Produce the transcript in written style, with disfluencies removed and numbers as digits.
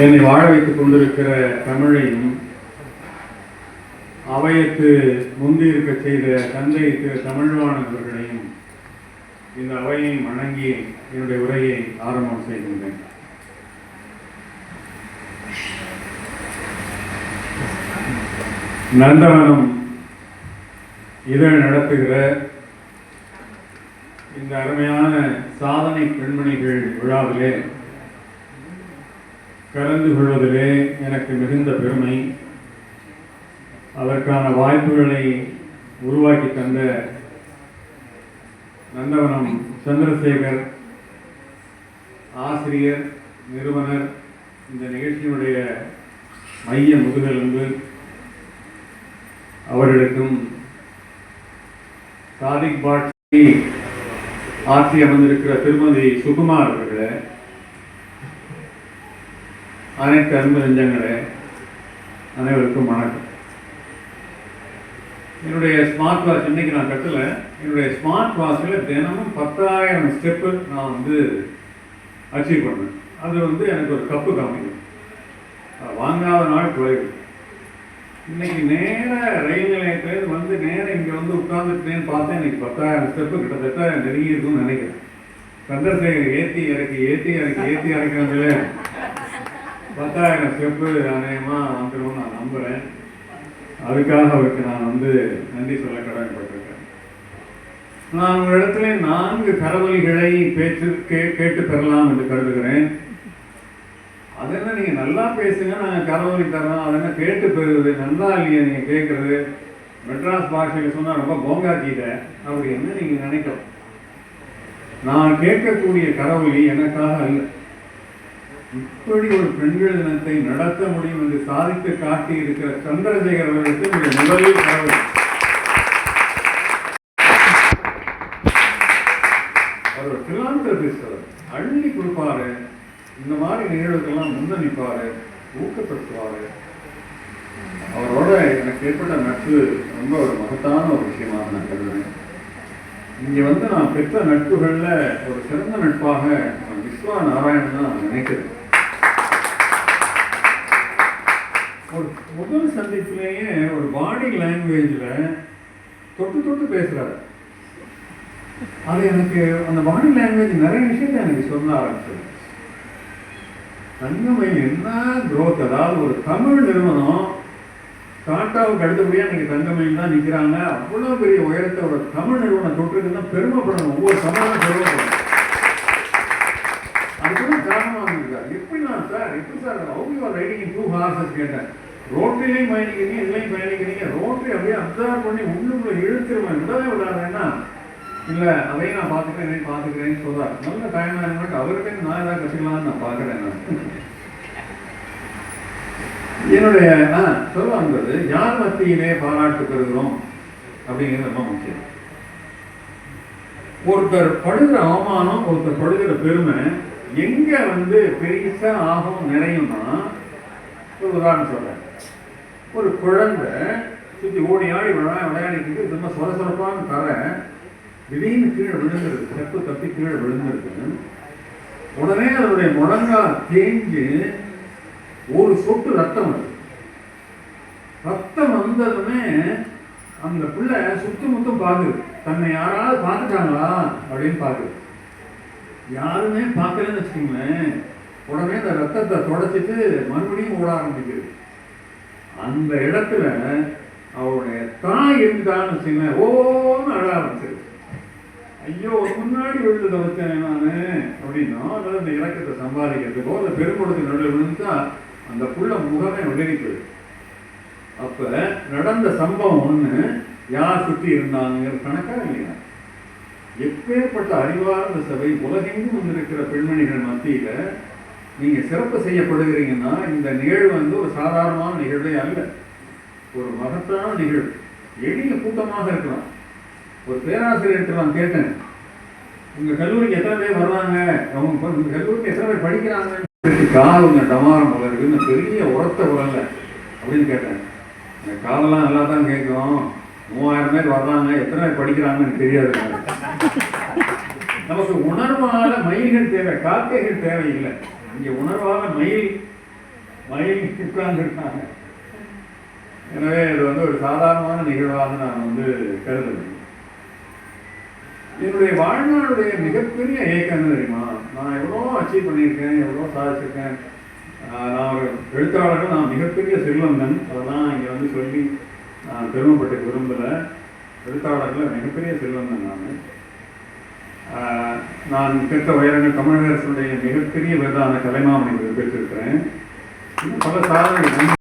என்னை வாழ வைத்துக் கொண்டிருக்கிற தமிழையும் அவையத்து முந்தியிருக்க செய்த தந்தை திரு தமிழ்வாணன் அவர்களையும் இந்த அவையை வணங்கி என்னுடைய உரையை ஆரம்பம் செய்கின்றேன். நந்தவனம் இதழ் நடத்துகிற இந்த அருமையான சாதனை பெண்மணிகள் விழாவிலே கலந்து கொள்வதிலே எனக்கு மிகுந்த பெருமை. அதற்கான வாய்ப்புகளை உருவாக்கி தந்த நந்தவனம் சந்திரசேகர் ஆசிரியர், நிறுவனர், இந்த நிகழ்ச்சியினுடைய மைய முதுகெலும்பு அவர்களுக்கும், சாதிக் பாட்சி ஆட்சி அமர்ந்திருக்கிற திருமதி சுகுமார் அவர்களே, அனைத்து அன்பு நெஞ்சங்களே, அனைவருக்கும் வணக்கம். என்னுடைய ஸ்மார்ட் வாட்ச் இன்னைக்கு நான் கட்டல. என்னுடைய ஸ்மார்ட் வாட்சில் தினமும் 10,000 ஸ்டெப்பு நான் அச்சீவ் பண்ணேன். அது எனக்கு ஒரு கப்பு காமிக்கும். வாங்காத நாள் குறைவு. இன்னைக்கு நேர ரயில் நிலையத்திலேருந்து நேரம் இங்கே உட்கார்ந்துட்டேன்னு பார்த்தேன். இன்னைக்கு 10,000 ஸ்டெப்பு கிட்டத்தட்ட நெருங்கி இருக்குன்னு நினைக்கிறேன். சந்திரசேகர் ஏற்றி இறக்கிறதுல 10,000 ஸ்டெப்பு அநேகமாக வந்துடும் நான் நம்புகிறேன். அதுக்காக அவருக்கு நான் நன்றி சொல்ல கடமைப்பட்டிருக்கேன். நான் உங்கள் இடத்துல 4 கரவொலிகளை கேட்டு பெறலாம் என்று கருதுகிறேன். அதெல்லாம் நீங்கள் நல்லா பேசுங்க, நாங்கள் கரவொலி தரோம். அதெல்லாம் கேட்டு பெறுவது நல்லா இல்லையா நீங்கள் கேட்குறது? மெட்ராஸ் பாஷையில் சொன்னால் ரொம்ப போங்காக்கிட்ட அப்படி என்ன நீங்கள் நினைக்கலாம். நான் கேட்கக்கூடிய கரவொலி எனக்காக அல்ல. இப்படி ஒரு பெண்கள் தினத்தை நடத்த முடியும் என்று சாதித்து காட்டி இருக்கிற சந்திரசேகர் அவர்களுக்கு முதலில் கரவொலி. அவர் பிலாந்திரபிஸ்ட், அள்ளி கொடுப்பாரு. இந்த மாதிரி நிகழ்வுக்கெல்லாம் முன்னணிப்பாரு, ஊக்கப்படுத்துவாரு. அவரோட எனக்கு ஏற்பட்ட நட்பு ரொம்ப ஒரு மகத்தான ஒரு விஷயமாக நான் கருதுறேன். இங்கே நான் பெற்ற நட்புகளில் ஒரு சிறந்த நட்பாக விஸ்வா நாராயணன் தான் நினைக்கிறேன். ஒரு முதல் சந்திப்பிலேயே ஒரு பாடி லாங்குவேஜில் தொட்டு பேசுகிறாரு. அது எனக்கு அந்த பாடி லாங்குவேஜ் நிறைய விஷயத்தை எனக்கு சொல்ல ஆரம்பிச்சது. தங்கமயில் என்ன குரோத், அதாவது ஒரு தமிழ் நிறுவனம் டாட்டாவுக்கு அடுத்தபடியாக இன்னைக்கு தங்கமயில் தான் நிற்கிறாங்க. அவ்வளோ பெரிய உயரத்தை ஒரு தமிழ் நிறுவனம் தொற்றுக்குன்னா பெருமைப்படணும். ஒவ்வொரு தமிழும் பெருமைப்படணும். அதுக்கு காரணமாக இருந்திருக்காரு. எப்படி சார் அவங்க ரைடிங் இன் 2 ஹார்ஸஸ் கேட்டேன். ரோட்லையும் பயணிக்கிறீங்க, இதுலையும் பயணிக்கிறீங்க. ரோட்டை அப்படியே அப்சர்வ் பண்ணி உள்ளுக்குள்ள இழுத்துருவேன், விடவே விடாதுன்னா இல்லை அதையும் நான் பார்த்துக்கிறேன்னு சொல்றாரு. நல்ல டைம் மேனேஜ்மெண்ட். அவர்கிட்ட நான் ஏதாவது கற்றுக்கலான்னு நான் பார்க்குறேன். நான் என்னுடைய சொல்ல வந்தது யார் மத்தியிலே பாராட்டு பெறுகிறோம் அப்படிங்கிறது ரொம்ப முக்கியம். ஒருத்தர் படுகிற அவமானம், ஒருத்தர் படுகிற பெருமை எங்க பெருசா ஆகும் நிறையும்னா, ஒரு உதாரணம் சொல்றேன். ஒரு குழந்தை சுற்றி ஓடி ஆடி விளையாடிட்டு ரொம்ப சொரசொரப்பான தர திடீர்னு கீழே விழுந்துருக்கு, செப்பு தப்பி கீழே விழுந்துருக்கு. உடனே அதனுடைய முழங்கால் தேஞ்சு ஒரு சொட்டு ரத்தம் வருது. ரத்தம் வந்ததுமே அந்த பிள்ளை சுத்தமுத்தம் பார்க்குது. தன்னை யாராவது பார்த்துட்டாங்களா அப்படின்னு பார்க்குது. யாருமே பார்க்கலன்னு வச்சுக்கோங்களேன். உடனே அந்த ரத்தத்தை தொடச்சிட்டு மறுபடியும் ஓட ஆரம்பிக்குது. அந்த இடத்துல அவருடைய தாய் இருந்துட்டான்னு வச்சுக்கோங்களேன், ஓன்னு அழ ஆரம்பிச்சிருக்கு. ஐயோ முன்னாடி விழுந்ததை வச்சேன் நான் அப்படின்னா, அதாவது அந்த இலக்கத்தை சம்பாதிக்கிறதுக்கோ அந்த பெரும்படுத்து நடுவில் விழுந்தா அந்த புள்ள முகமே உடனே போயிடும். அப்ப நடந்த சம்பவம் ஒண்ணு யார் சுற்றி இருந்தாங்கிற கணக்கா இல்லையா? எப்பேற்பட்ட அறிவார்ந்த சபை உலகெங்கும் இருக்கிற பெண்மணிகள் மத்தியில நீங்க சிறப்பு செய்யப்படுகிறீங்கன்னா, இந்த நிகழ்வு ஒரு சாதாரணமான நிகழ்வே அல்ல, ஒரு மகத்தான நிகழ்வு. எளிய கூட்டமாக இருக்கலாம். ஒரு பேராசிரியர்கிட்ட நான் கேட்டேன், உங்க கல்லூரிக்கு எத்தனை பேர் வர்றாங்க, அவங்க உங்க கல்லூரிக்கு எத்தனை பேர் படிக்கிறாங்க? காதுங்க டமாரம் போல இருக்குன்னு பெரிய உரத்த குரல்ல அப்படின்னு கேட்டேன். இந்த காதெல்லாம் நல்லா தான் கேட்கும். 3000 பேர் வர்றாங்க, எத்தனை பேர் படிக்கிறாங்கன்னு தெரியாது. நமக்கு உணர்வால மயில்கள் தேவை, காக்கைகள் தேவை இல்லை. இங்கே உணர்வால மயில் மயங்கி உட்கார்ந்துருக்காங்க. எனவே இது வந்து ஒரு சாதாரணமான நிகழ்வாக நான் வந்து கருதுறேன். என்னுடைய வாழ்நாளுடைய மிகப்பெரிய ஏக்கம் என்ன தெரியுமா? நான் எவ்வளோ அச்சீவ் பண்ணியிருக்கேன், எவ்வளோ சாதிச்சிருக்கேன். நான் ஒரு எழுத்தாளர்கள், நான் மிகப்பெரிய செல்வந்தன். அதெல்லாம் இங்கே வந்து சொல்லி நான் பெருமைப்பட்டு விரும்பலை. எழுத்தாளர்கள் மிகப்பெரிய செல்வந்தன் நான் பெற்ற உயரங்கள் தமிழக அரசுடைய மிகப்பெரிய விருதான கலைமாமணி விருது பெற்றிருக்கிறேன். இன்னும் பல சாதனைகள்